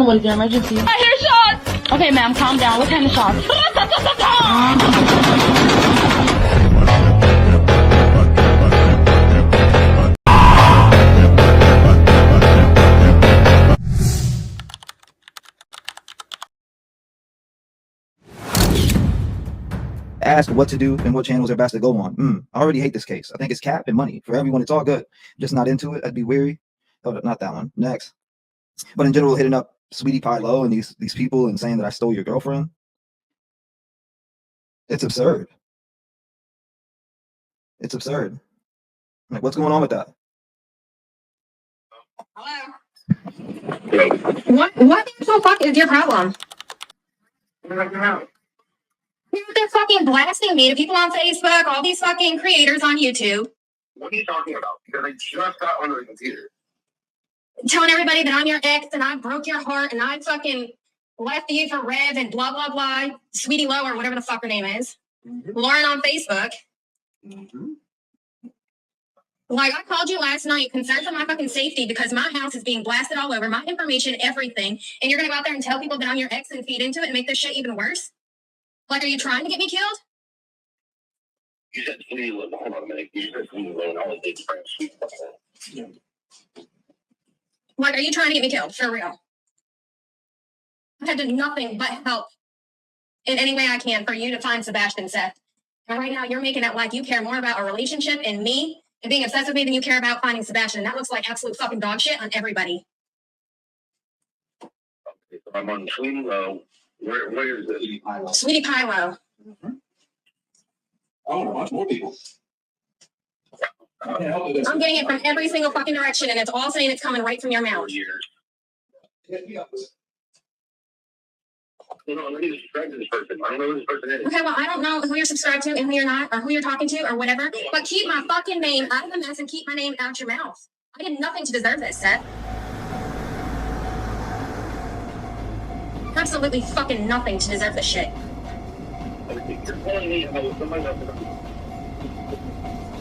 what is your emergency? I hear shots! Okay, ma'am, calm down. What kind of shots? Ask what to do and what channels are best to go on. I already hate this case. I think it's cap and money. For everyone, it's all good. Just not into it. I'd be weary. Oh, not that one. Next. But in general, hitting up Sweetie Pie Low and these people and saying that I stole your girlfriend. It's absurd. It's absurd. Like, what's going on with that? Hello? What the fuck is your problem? They're fucking blasting me to people on Facebook, all these fucking creators on YouTube. What are you talking about? Because I just got onto the computer. Telling everybody that I'm your ex and I broke your heart and I fucking left you for Rev and blah, blah, blah. Sweetie Low or whatever the fuck her name is. Lauren on Facebook. Like, I called you last night concerned for my fucking safety because my house is being blasted all over, my information, everything. And you're going to go out there and tell people that I'm your ex and feed into it and make this shit even worse? Like, are you trying to get me killed? You said Sweetie Low. Hold on a minute. You said Sweetie Low and all the big friends. Like, are you trying to get me killed? For real. I had to do nothing but help in any way I can for you to find Sebastian, Seth. And right now you're making it like you care more about a relationship and me and being obsessed with me than you care about finding Sebastian. That looks like absolute fucking dog shit on everybody. Okay, so I'm on Sweetie Low. Where is it? Sweetie Pie Low. I want to watch more people. I'm getting it from every single fucking direction, and it's all saying it's coming right from your mouth. No, let me subscribe to this person. I don't know who this person is. Okay, well, I don't know who you're subscribed to and who you're not, or who you're talking to, or whatever, but keep my fucking name out of the mess and keep my name out your mouth. I did nothing to deserve this, Seth. Absolutely fucking nothing to deserve this shit. You're telling me how somebody else is.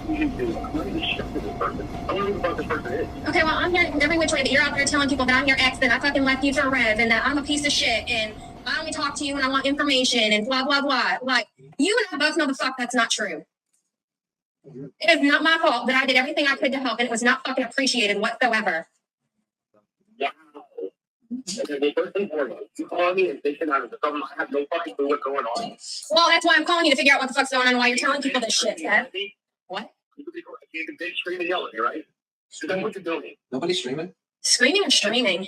You do. I'm not even sure this person. I don't know who the fuck this person is. Okay, well, I'm hearing every which way that you're out there telling people that I'm your ex, that I fucking left you for Rev, and that I'm a piece of shit, and I only talk to you when I want information, and blah, blah, blah. Like, you and I both know the fuck that's not true. It is not my fault that I did everything I could to help, and it was not fucking appreciated whatsoever. Wow. Okay, first and foremost, you call me and thinking I have no fucking clue what's going on. Well, that's why I'm calling you to figure out what the fuck's going on and why you're telling people this shit, Seth. What? You can scream and yell at me, right? So that's what you're doing. Nobody's streaming. Screaming or streaming?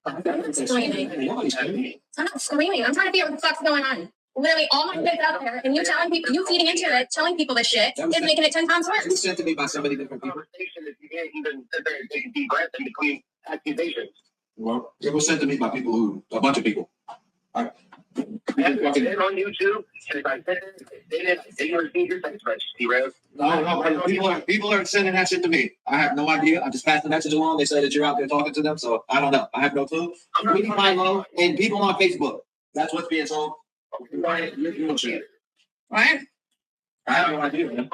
I'm not screaming. Nobody's streaming. I'm not screaming. I'm trying to figure out what the fuck's going on. Literally, all my shit's out there, and you telling people, you feeding into it, telling people this shit is making it 10 times It was worse. sent to me by so many different people. Conversation if you can't even sit there and take a deep breath in between accusations. Well, it was sent to me by a bunch of people. And it's on YouTube, and if I said it, they didn't receive your text message, Rev. No, people are sending that shit to me. I have no idea. I just passed the message along. They say that you're out there talking to them, so I don't know. I have no clue. Sweetie Pie Low and people on Facebook. That's what's being told. You're doing shit. What? I have no idea, man.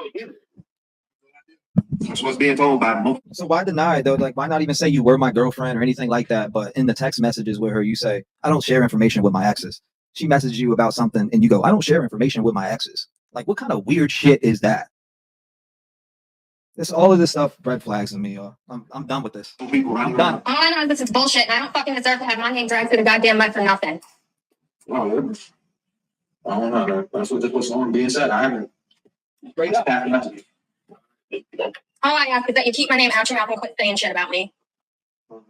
That's what's being told by most. So why deny though? Like, why not even say you were my girlfriend or anything like that? But in the text messages with her, you say, I don't share information with my exes. She messaged you about something and you go, I don't share information with my exes. Like, what kind of weird shit is that? This all of this stuff red flags to me, y'all. I'm done with this. I'm done. All I know is this is bullshit, and I don't fucking deserve to have my name dragged through the goddamn mud for nothing. Oh, I don't know. That's what's on being said. I haven't. Straight up happened to me. All I ask is that you keep my name out your mouth and quit saying shit about me.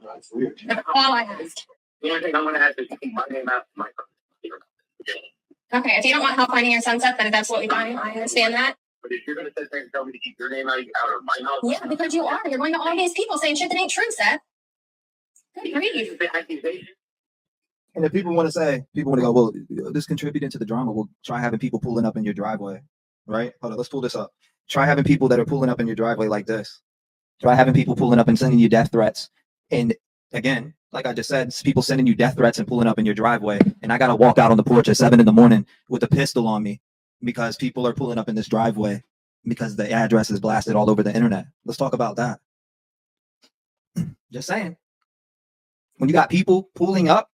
That's weird. That's all I ask. The only thing I'm going to ask is to keep my name out of my Okay, if you don't want help finding your sunset, then it's absolutely fine. I understand that. But if you're going to sit there and tell me to keep your name out of my mouth, Yeah, because you are. You're going to all these people saying shit that ain't true, Seth. Good grief. the accusation. And if people want to say, people want to go, well, this contributed to the drama. We'll try having people pulling up in your driveway, right? Hold on, let's pull this up. Try having people that are pulling up in your driveway like this. Try having people pulling up and sending you death threats. And again, like I just said, it's people sending you death threats and pulling up in your driveway. And I got to walk out on the porch at 7 a.m. with a pistol on me because people are pulling up in this driveway because the address is blasted all over the internet. Let's talk about that. Just saying. When you got people pulling up,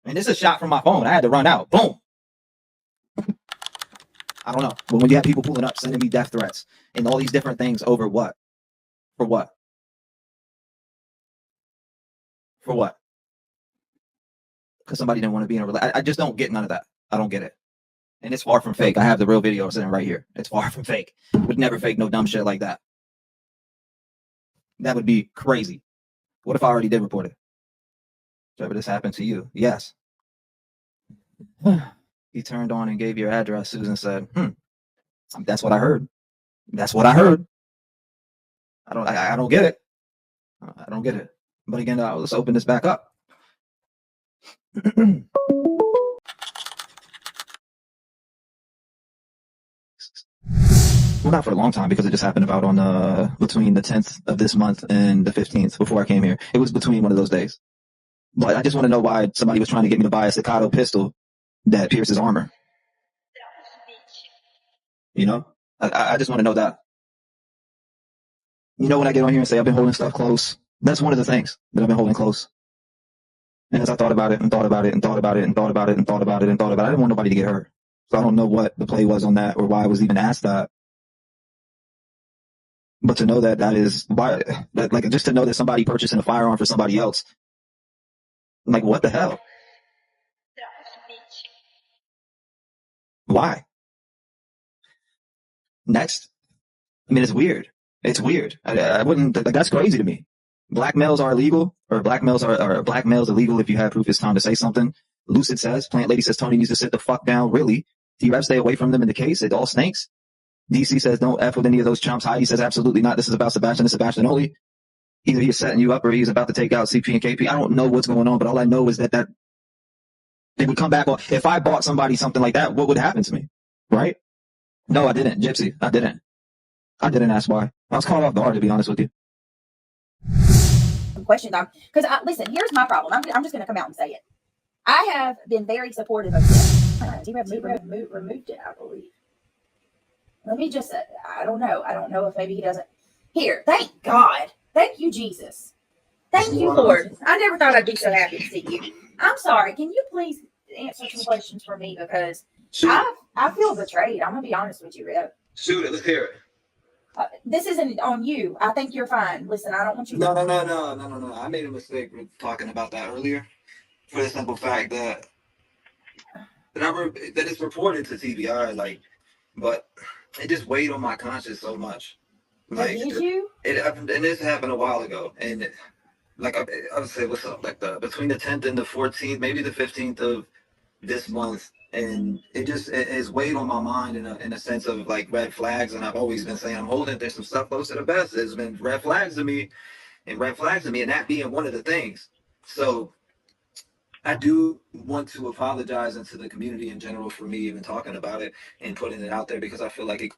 and this is a shot from my phone. I had to run out. Boom. I don't know. But when you have people pulling up, sending me death threats and all these different things over what? For what? For what? Because somebody didn't want to be in a relationship. I just don't get none of that. I don't get it. And it's far from fake. I have the real video sitting right here. It's far from fake. Would never fake no dumb shit like that. That would be crazy. What if I already did report it? Trevor, this happened to you. Yes. He turned on and gave your address. Susan said, that's what I heard. That's what I heard. I don't get it. I don't get it. But again, let's open this back up. Well, not for a long time, because it just happened about on between the 10th of this month and the 15th before I came here. It was between one of those days. But I just want to know why somebody was trying to get me to buy a staccato pistol that pierces armor. You know, I just want to know that. You know, when I get on here and say I've been holding stuff close, that's one of the things that I've been holding close. And as I thought about it and thought about it and thought about it and thought about it and thought about it and thought about it, I didn't want nobody to get hurt. So I don't know what the play was on that or why I was even asked that. But to know that is why, like, just to know that somebody purchasing a firearm for somebody else, like, what the hell? Why? Next. I mean, it's weird. It's weird. I wouldn't, like, that's crazy to me. Black males are illegal, or black males illegal if you have proof it's time to say something. Lucid says, Plant Lady says Tony needs to sit the fuck down. Really? T-Rev, stay away from them in the case. It all stinks. DC says don't F with any of those chumps. Heidi says absolutely not. This is about Sebastian and Sebastian only. Either he's setting you up or he's about to take out CP and KP. I don't know what's going on, but all I know is that they would come back on. If I bought somebody something like that, what would happen to me? Right? No, I didn't. Gypsy, I didn't. I didn't ask why. I was caught off guard, to be honest with you. Question, because listen, here's my problem. I'm just going to come out and say it. I have been very supportive of this. Removed it, I believe. Let me just, I don't know. I don't know if maybe he doesn't. Here, thank God. Thank you, Jesus. Thank you, Lord. I never thought I'd be so happy to see you. I'm sorry. Can you please answer some questions for me? Because I feel betrayed. I'm going to be honest with you, Rev. Shoot it. Let's hear it. This isn't on you. I think you're fine. Listen, I don't want you to. No. I made a mistake with talking about that earlier for the simple fact that it's reported to TBI, like, but it just weighed on my conscience so much. Like, did you? And this happened a while ago, and like I would say, what's up? Like between the 10th and the 14th, maybe the 15th of this month, and it has weighed on my mind in a sense of like red flags. And I've always been saying there's some stuff close to the best. There's been red flags to me, and that being one of the things. So I do want to apologize to the community in general for me even talking about it and putting it out there, because I feel like it.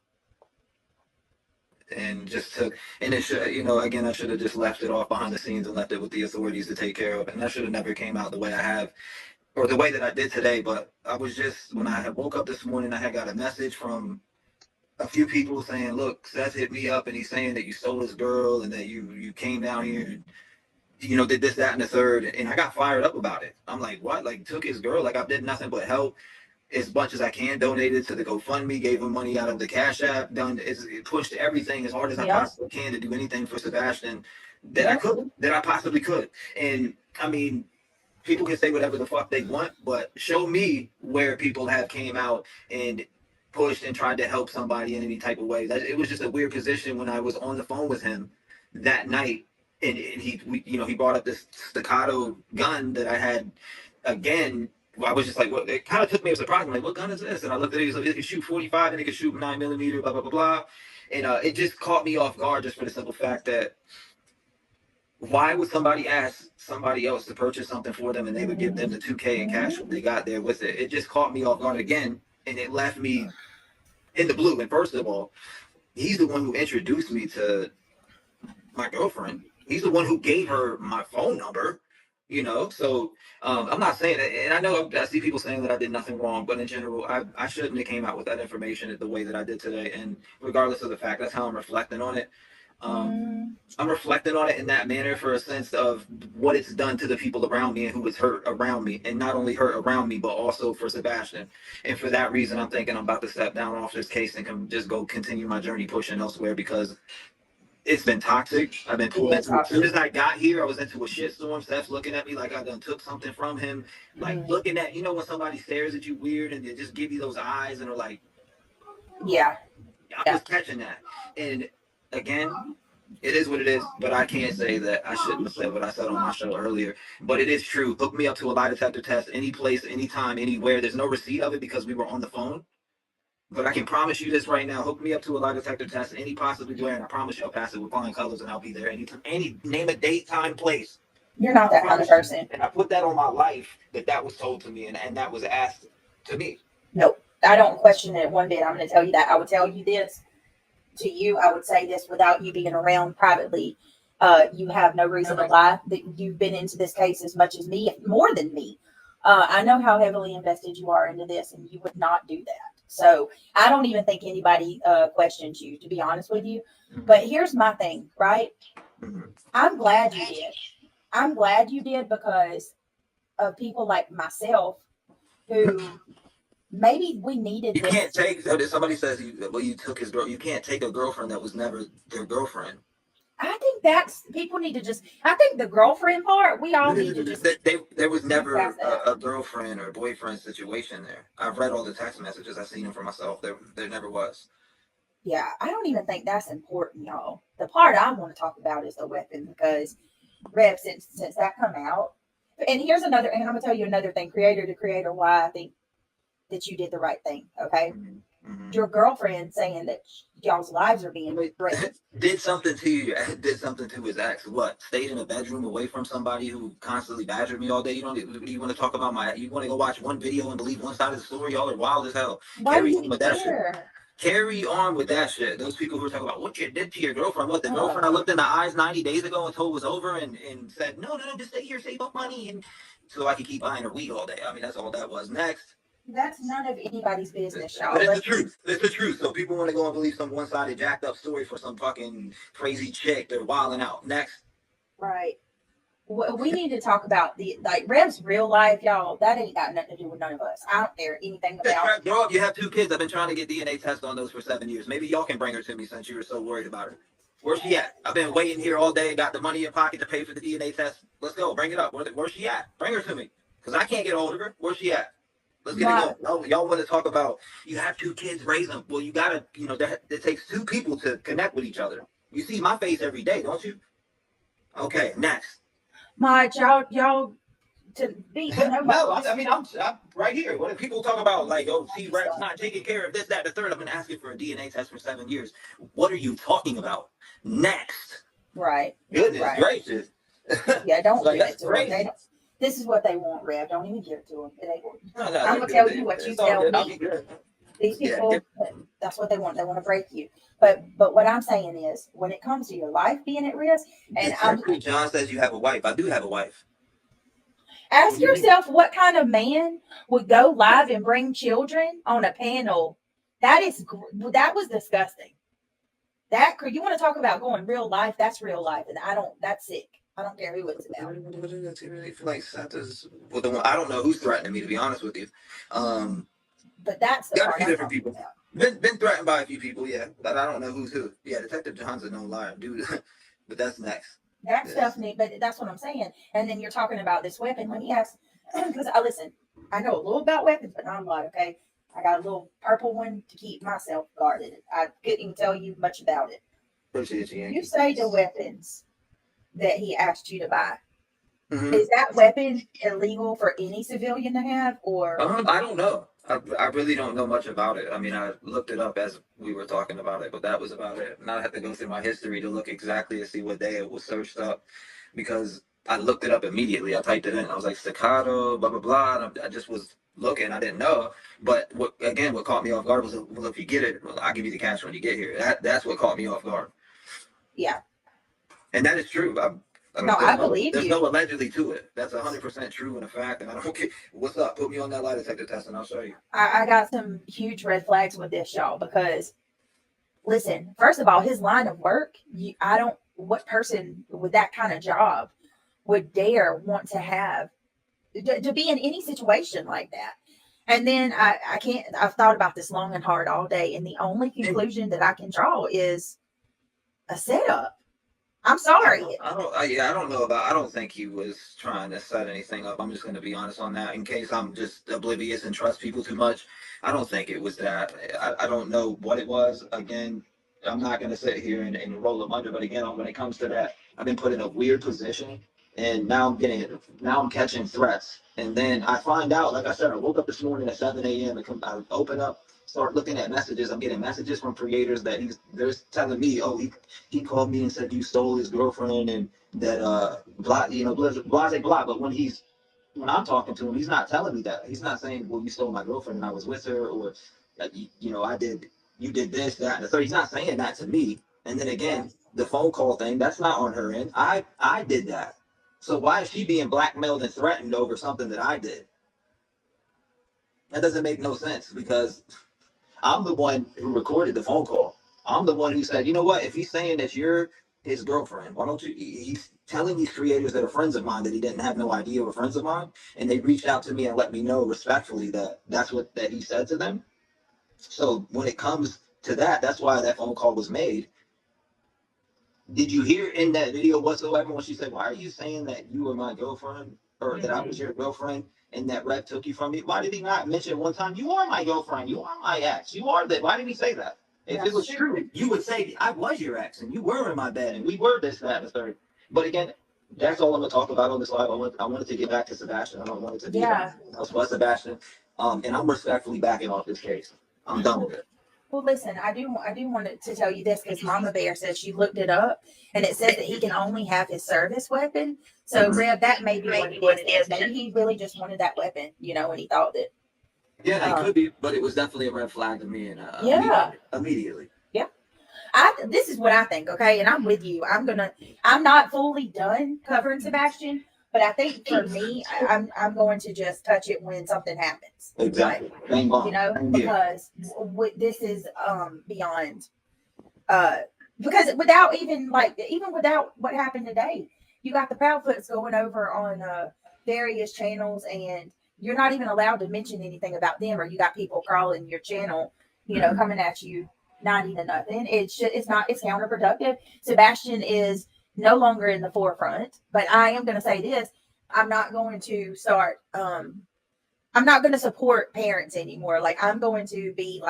And it should, again, I should have just left it off behind the scenes and left it with the authorities to take care of. And that should have never came out the way I have, or the way that I did today. But I was just, when I had woke up this morning, I had got a message from a few people saying, look, Seth hit me up and he's saying that you stole his girl and that you came down here and, did this, that, and the third. And I got fired up about it. I'm like, what? Like, took his girl? Like, I did nothing but help as much as I can, donated to the GoFundMe, gave him money out of the Cash App, it pushed everything as hard as I possibly can to do anything for Sebastian that I possibly could. And I mean, people can say whatever the fuck they want, but show me where people have came out and pushed and tried to help somebody in any type of way. It was just a weird position when I was on the phone with him that night, and he brought up this staccato gun that I had again. I was just like, well, it kind of took me as a surprise. I'm like, what gun is this? And I looked at it, he's like, it can shoot 45 and it can shoot 9mm, blah, blah, blah, blah. And it just caught me off guard, just for the simple fact that why would somebody ask somebody else to purchase something for them and they would give them the $2K in cash when they got there with it? It just caught me off guard again, and it left me in the blue. And first of all, he's the one who introduced me to my girlfriend. He's the one who gave her my phone number. So I'm not saying that, and I know I see people saying that I did nothing wrong, but in general, I shouldn't have came out with that information the way that I did today. And regardless of the fact, that's how I'm reflecting on it. I'm reflecting on it in that manner for a sense of what it's done to the people around me and who was hurt around me, and not only hurt around me, but also for Sebastian. And for that reason, I'm thinking I'm about to step down off this case and can just go continue my journey pushing elsewhere because it's been toxic. I've been pulled into. As soon as I got here, I was into a shitstorm. Steph's looking at me like I done took something from him. Like looking at, you know, when somebody stares at you weird and they just give you those eyes and are like, Yeah. I was catching that. And again, it is what it is, but I can't say that I shouldn't have said what I said on my show earlier. But it is true. Hook me up to a lie detector test, any place, anytime, anywhere. There's no receipt of it because we were on the phone. But I can promise you this right now. Hook me up to a lie detector test any possible way, and I promise you I'll pass it with flying colors, and I'll be there any name a date, time, place. You're not that kind of person. And I put that on my life that was told to me and that was asked to me. Nope. I don't question it one bit. I'm going to tell you that. I would tell you this to you. I would say this without you being around privately. You have no reason to lie that you've been into this case as much as me, more than me. I know how heavily invested you are into this, and you would not do that. So I don't even think anybody questions you, to be honest with you. But here's my thing, right? I'm glad you did. I'm glad you did because of people like myself who maybe we needed You this. can't take, somebody says, you took his girl. You can't take a girlfriend that was never their girlfriend. I think that's, people need to just, I think the girlfriend part, we all need to just. There was never a girlfriend or boyfriend situation there. I've read all the text messages. I've seen them for myself. There never was. Yeah, I don't even think that's important, y'all. The part I want to talk about is the weapon because, Rev, since that come out, and here's another, and I'm going to tell you another thing, creator to creator, why I think that you did the right thing, okay? Your girlfriend saying that y'all's lives are being threatened. Did something to you, did something to his ex. What? Stayed in a bedroom away from somebody who constantly badgered me all day. You want to talk about you want to go watch one video and believe one side of the story? Y'all are wild as hell. Why do you care? Carry on with that shit. Those people who are talking about what you did to your girlfriend, what the girlfriend I looked in the eyes 90 days ago and told was over and said, no, just stay here, save up money, and so I could keep buying her weed all day. I mean, that's all that was. Next. That's none of anybody's business, y'all. But it's the truth. It's the truth. So people want to go and believe some one-sided jacked up story for some fucking crazy chick. They're wilding out. Next. Right. We need to talk about Rev's real life, y'all. That ain't got nothing to do with none of us. I don't care anything about. Grow up. You have 2 kids. I've been trying to get DNA tests on those for 7 years. Maybe y'all can bring her to me since you were so worried about her. Where's she at? I've been waiting here all day. Got the money in your pocket to pay for the DNA test. Let's go. Bring it up. Where's she at? Bring her to me. Because I can't get a hold of her. Where's she at? Let's get it going. Y'all want to talk about you have 2 kids, raise them. Well, you gotta, it takes 2 people to connect with each other. You see my face every day, don't you? Okay, next. Mike, y'all to be. No, I'm right here. When people talk about Rev's not taking care of this, that, the third, I've been asking for a DNA test for 7 years. What are you talking about? Next. Right. Goodness gracious. Yeah, don't give it to them. This is what they want, Rev. Don't even give it to them. It ain't. No, I'm gonna tell you what you tell me. These people, that's what they want. They want to break you. But what I'm saying is, when it comes to your life being at risk, and John says you have a wife. I do have a wife. Ask yourself what kind of man would go live and bring children on a panel. That was disgusting. That you want to talk about going real life? That's real life, and that's sick. I don't care who it's about. I don't know who's threatening me, to be honest with you. But that's the part different people. Been threatened by a few people, yeah. But I don't know who's who. Yeah, Detective John's a known liar, dude. But that's next. That stuff, but that's what I'm saying. And then you're talking about this weapon. Let me ask, because I know a little about weapons, but not a lot, okay? I got a little purple one to keep myself guarded. I couldn't even tell you much about it. Appreciate you. You say the weapons that he asked you to buy. Mm-hmm. Is that weapon illegal for any civilian to have, or? I don't know. I really don't know much about it. I mean, I looked it up as we were talking about it, but that was about it. And I had to go through my history to look exactly to see what day it was searched up, because I looked it up immediately. I typed it in. I was like, staccato, blah, blah, blah. And I just was looking. I didn't know. But what caught me off guard was, well, if you get it, I'll give you the cash when you get here. That's what caught me off guard. Yeah. And that is true. I believe you. There's no allegedly to it. That's 100% true and a fact. And I don't care. What's up? Put me on that lie detector test and I'll show you. I got some huge red flags with this, y'all, because listen, first of all, his line of work, what person with that kind of job would dare want to have to be in any situation like that? And then I can't, I've thought about this long and hard all day. And the only conclusion that I can draw is a setup. I'm sorry. I don't know about. I don't think he was trying to set anything up. I'm just going to be honest on that. In case I'm just oblivious and trust people too much, I don't think it was that. I don't know what it was. Again, I'm not going to sit here and roll them under. But again, when it comes to that, I've been put in a weird position, and now I'm catching threats. And then I find out, like I said, I woke up this morning at 7 a.m. and I open up, start looking at messages. I'm getting messages from creators that they're telling me, oh, he called me and said you stole his girlfriend and that blah, blah blah blah. But when I'm talking to him, he's not telling me that. He's not saying, well, you stole my girlfriend and I was with her, or you did this, that, and the third. He's not saying that to me. And then again, the phone call thing, that's not on her end. I did that. So why is she being blackmailed and threatened over something that I did? That doesn't make no sense because I'm the one who recorded the phone call. I'm the one who said, you know what? If he's saying that you're his girlfriend, why don't you? He's telling these creators that are friends of mine that he didn't have no idea were friends of mine, and they reached out to me and let me know respectfully that that he said to them. So when it comes to that, that's why that phone call was made. Did you hear in that video whatsoever when she said, "Why are you saying that you were my girlfriend or that I was your girlfriend and that Rev took you from me?" Why did he not mention one time, "You are my girlfriend, you are my ex, you are that"? Why did he say that? If it was true, you would say, "I was your ex and you were in my bed and we were this, that, and the third." But again, that's all I'm gonna talk about on this live. I wanted to get back to Sebastian. I don't want it to be about else but Sebastian. And I'm respectfully backing off this case. I'm done with it. Well, listen, I do want to tell you this because Mama Bear says she looked it up and it says that he can only have his service weapon. So, Rev, that may be what it is. Maybe he really just wanted that weapon, and he thought that. Yeah, it could be, but it was definitely a red flag to me, and immediately. Yeah, this is what I think. Okay, and I'm with you. I'm not fully done covering Sebastian, but I think for me, I'm going to just touch it when something happens. Exactly. Because this is beyond. Because without even without what happened today, you got the Proudfoots going over on various channels, and you're not even allowed to mention anything about them, or you got people crawling your channel, coming at you, not even nothing. It's counterproductive. Sebastian is no longer in the forefront, but I am going to say this: I'm not going to start. I'm not going to support parents anymore. Like, I'm going to be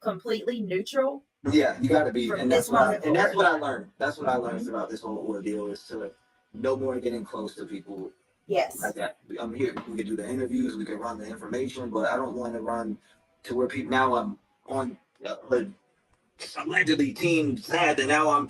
completely neutral. Yeah, you got to be, and that's what I learned. That's what I learned throughout this whole ordeal is to no more getting close to people. Yes. Like that. I'm here. We can do the interviews. We can run the information, but I don't want to run to where people. Now I'm on allegedly team sad, and now I'm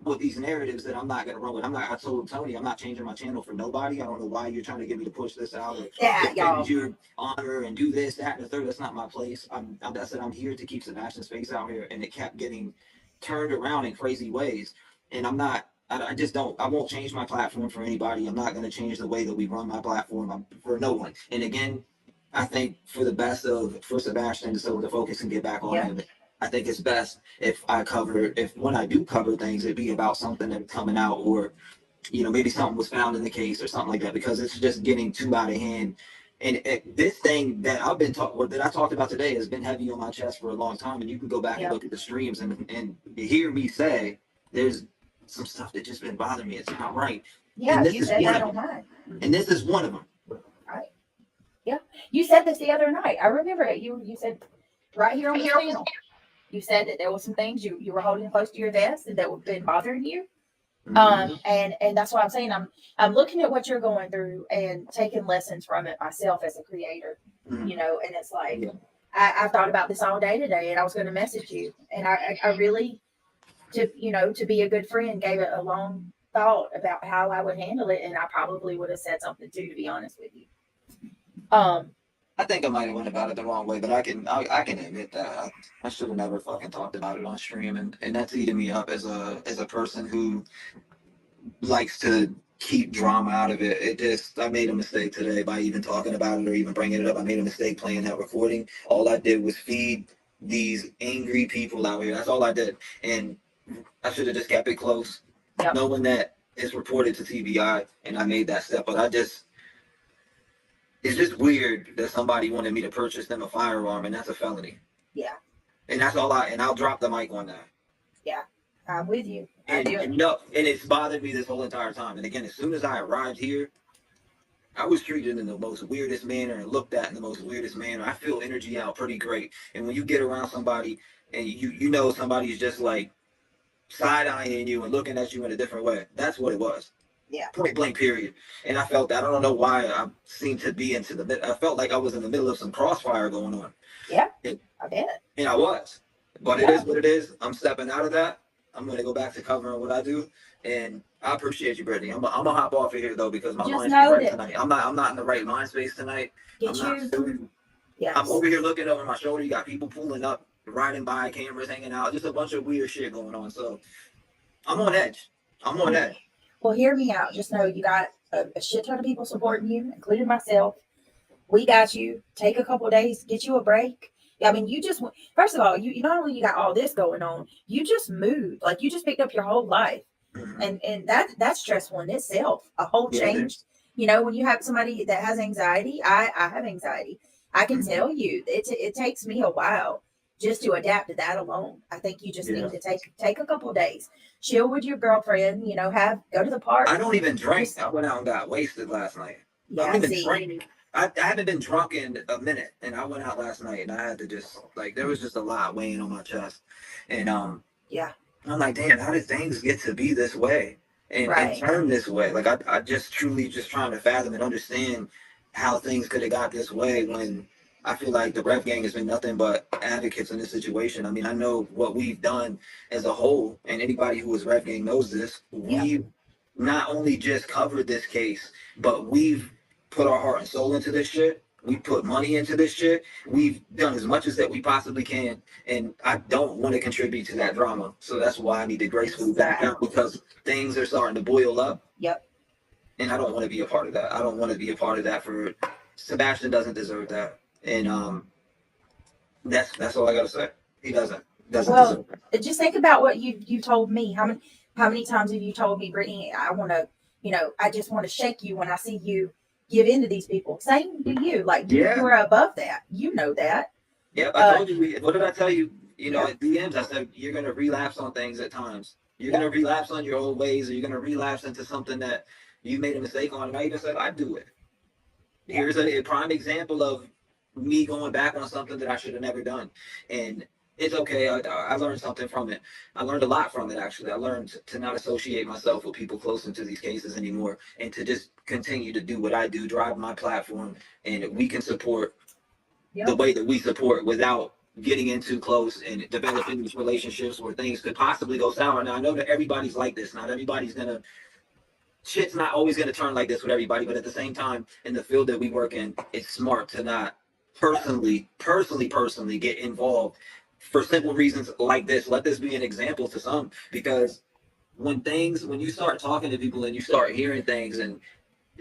with these narratives that I'm not going to run with. I told Tony I'm not changing my channel for nobody. I don't know why you're trying to get me to push this out or defend your honor and do this, that, and the third. That's not my place. I said I'm here to keep Sebastian's face out here, and it kept getting turned around in crazy ways. And I'm not. I just don't. I won't change my platform for anybody. I'm not going to change the way that we run my platform for no one. And again, I think for the best for Sebastian, so the focus can get back on him. I think it's best if when I do cover things, it be about something that's coming out, or maybe something was found in the case or something like that, because it's just getting too out of hand. And this thing that that I talked about today has been heavy on my chest for a long time. And you can go back and look at the streams and hear me say there's some stuff that just been bothering me. It's not right. Yeah, and you said that on mine. And this is one of them. Right. Yeah, you said this the other night. I remember it. You said right here on the channel. You said that there were some things you were holding close to your vest and that have been bothering you. And that's what I'm saying. I'm looking at what you're going through and taking lessons from it myself as a creator, and it's like, I thought about this all day today, and I was going to message you, and I really, to be a good friend, gave it a long thought about how I would handle it. And I probably would have said something too, to be honest with you. I think I might have went about it the wrong way, but I can admit that I should have never fucking talked about it on stream, and that's eating me up as a person who likes to keep drama out of it. I made a mistake today by even talking about it or even bringing it up. I made a mistake playing that recording. All I did was feed these angry people out here. That's all I did. And I should have just kept it close, Yep. knowing that it's reported to TBI, and I made that step. But it's just weird that somebody wanted me to purchase them a firearm, and that's a felony. Yeah. And that's all and I'll drop the mic on that. I'm with you. And it's bothered me this whole entire time. And again, as soon as I arrived here, I was treated in the most weirdest manner and looked at in the most weirdest manner. I feel energy out pretty great. And when you get around somebody and you know somebody's just like side-eyeing you and looking at you in a different way, that's what it was. Yeah. Point blank, period. And I felt that. I don't know why I seemed to be into the middle. I felt like I was in the middle of some crossfire going on. Yeah, And, I bet. and I was. But Yeah. it is what it is. I'm stepping out of that. I'm going to go back to covering what I do. And I appreciate you, Brittney. I'm going to hop off of here, though, because my Just mind's know right that- tonight. I'm not in the right mind space tonight. Get you. Yes. I'm over here looking over my shoulder. You got people pulling up, riding by, cameras hanging out. Just a bunch of weird shit going on. So I'm on edge. Well, hear me out. Just know you got a shit ton of people supporting you, including myself. We got you. Take a couple of days, get you a break. I mean, you just first of all, you not only you got all this going on, you just moved. Like you just picked up your whole life, and that's stressful in itself. A whole Yeah, change. You know, when you have somebody that has anxiety, I have anxiety. I can tell you it takes me a while just to adapt to that alone. I think you just need to take a couple of days, chill with your girlfriend. You know, go to the park. I don't even drink. I went out and got wasted last night. I don't even drink. I haven't been drunk in a minute, and I went out last night, and I had to just there was just a lot weighing on my chest, and I'm like, damn, how did things get to be this way and turn this way? Like I just truly just trying to fathom and understand how things could have got this way when I feel like the Rev gang has been nothing but advocates in this situation. I mean, I know what we've done as a whole, and anybody who is Rev gang knows this. We've not only just covered this case, but we've put our heart and soul into this shit. We put money into this shit. We've done as much as that we possibly can. And I don't want to contribute to that drama. So that's why I need to gracefully back out, because things are starting to boil up. Yep. And I don't want to be a part of that. I don't want to be a part of that. For Sebastian doesn't deserve that. And that's all I gotta say. He doesn't deserve it. Just think about what you told me. How many times have you told me, Brittney, I want to, I just want to shake you when I see you give in to these people. Same to you. Like you were above that. You know that. Yep, I told you. What did I tell you? In DMs, I said you're gonna relapse on things at times. You're gonna relapse on your old ways, or you're gonna relapse into something that you made a mistake on. And I even said I'd do it. Here's a prime example of me going back on something that I should have never done. And it's okay. I learned something from it. I learned a lot from it, actually. I learned to not associate myself with people close into these cases anymore, and to just continue to do what I do, drive my platform, and we can support the way that we support without getting in too close and developing these relationships where things could possibly go sour. Now, I know that everybody's like this. Not everybody's shit's not always going to turn like this with everybody, but at the same time, in the field that we work in, it's smart to not personally get involved for simple reasons like this. Let this be an example to some, because when you start talking to people and you start hearing things, and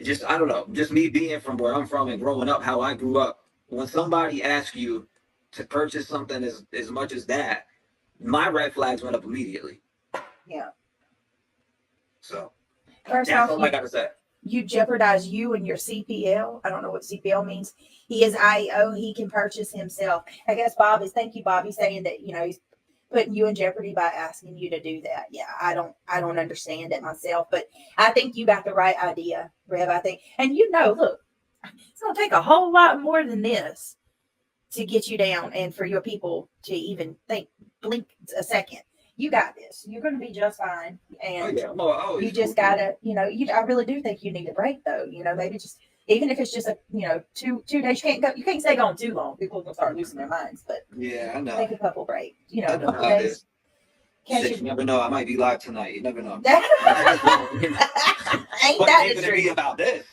just, I don't know, just me being from where I'm from and growing up, how I grew up, when somebody asks you to purchase something as much as that, my red flags went up immediately. Yeah. So First that's off, all I gotta say. You jeopardize you and your CPL. I don't know what CPL means. He is IO. He can purchase himself. I guess thank you, Bobby, saying that, he's putting you in jeopardy by asking you to do that. Yeah, I don't understand it myself, but I think you got the right idea, Rev. I think, and look, it's going to take a whole lot more than this to get you down and for your people to even blink a second. You got this. You're going to be just fine. And you just got to, I really do think you need a break, though. Maybe just, even if it's just 2 days, you can't stay gone too long. People are going to start losing their minds. But yeah, I know. Take a couple breaks. I A know couple how it days. is. Shit, you never know. I might be live tonight. You never know. Ain't But that it's the gonna be truth? about this.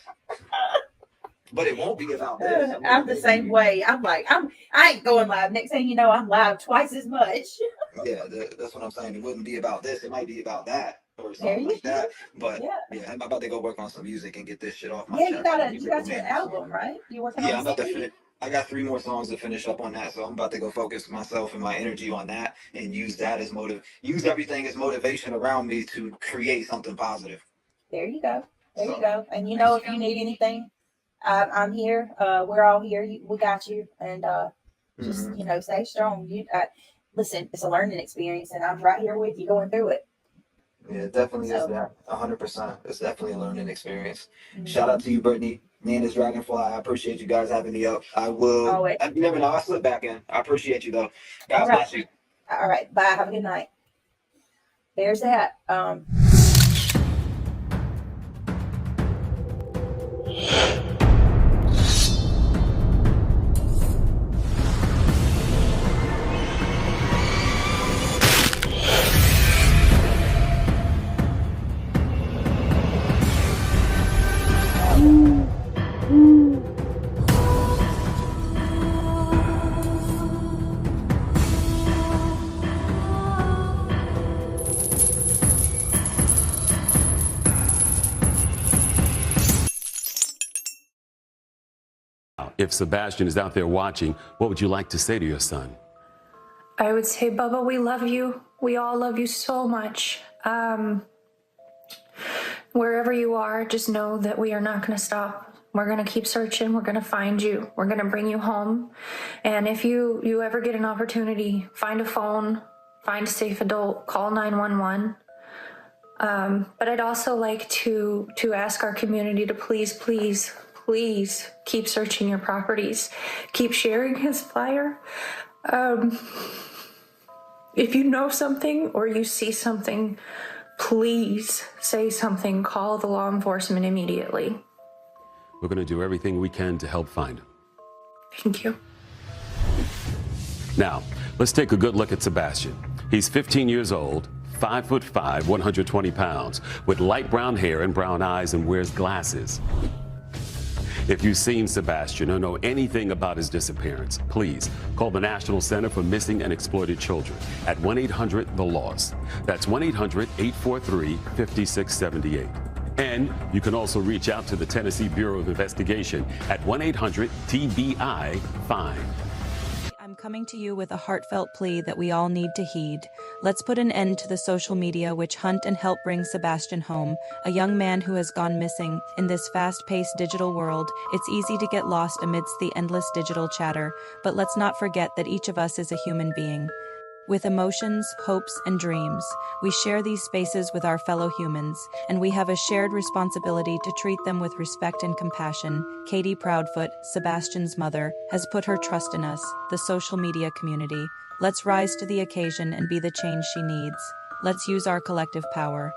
But it won't be about this. I'm the same way. I'm like, I ain't going live. Next thing you know, I'm live twice as much. Yeah, that's what I'm saying. It wouldn't be about this. It might be about that or There something you like that. But Yeah. I'm about to go work on some music and get this shit off my Yeah, chest. you got your album, right? You're working on I'm about to CD? finish. I got 3 more songs to finish up on that, so I'm about to go focus myself and my energy on that and use that as use everything as motivation around me to create something positive. There you go. There you go. And you know, if you need anything, I'm here. We're all here. We got you. And just, you know, stay strong. Listen, it's a learning experience, and I'm right here with you going through it. Yeah, it definitely is that. 100%. It's definitely a learning experience. Shout out to you, Brittney. Nana's Dragonfly. I appreciate you guys having me up. I will. Always. You never know. I'll slip back in. I appreciate you, though. God All right. bless you. All right. Bye. Have a good night. There's that. If Sebastian is out there watching, what would you like to say to your son? I would say, Bubba, we love you. We all love you so much. Wherever you are, just know that we are not going to stop. We're going to keep searching. We're going to find you. We're going to bring you home. And if you ever get an opportunity, find a phone, find a safe adult, call 911. But I'd also like to ask our community to please keep searching your properties. Keep sharing his flyer. If you know something or you see something, please say something. Call the law enforcement immediately. We're going to do everything we can to help find him. Thank you. Now, let's take a good look at Sebastian. He's 15 years old, 5'5", 120 pounds, with light brown hair and brown eyes, and wears glasses. If you've seen Sebastian or know anything about his disappearance, please call the National Center for Missing and Exploited Children at 1-800-THE-LOST. That's 1-800-843-5678. And you can also reach out to the Tennessee Bureau of Investigation at 1-800-TBI-FIND. I'm coming to you with a heartfelt plea that we all need to heed. Let's put an end to the social media which hunt and help bring Sebastian home, a young man who has gone missing. In this fast-paced digital world, it's easy to get lost amidst the endless digital chatter, but let's not forget that each of us is a human being. With emotions, hopes, and dreams, we share these spaces with our fellow humans, and we have a shared responsibility to treat them with respect and compassion. Katie Proudfoot, Sebastian's mother, has put her trust in us, the social media community. Let's rise to the occasion and be the change she needs. Let's use our collective power.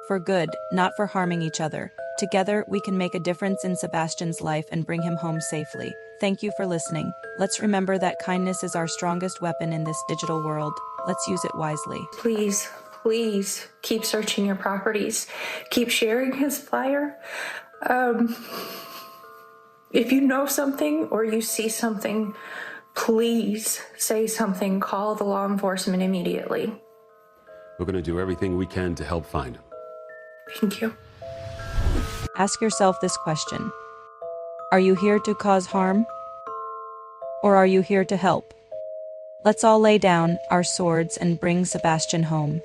For good, not for harming each other. Together, we can make a difference in Sebastian's life and bring him home safely. Thank you for listening. Let's remember that kindness is our strongest weapon in this digital world. Let's use it wisely. Please keep searching your properties. Keep sharing his flyer. If you know something or you see something, please say something. Call the law enforcement immediately. We're going to do everything we can to help find him. Thank you. Ask yourself this question. Are you here to cause harm? Or are you here to help? Let's all lay down our swords and bring Sebastian home.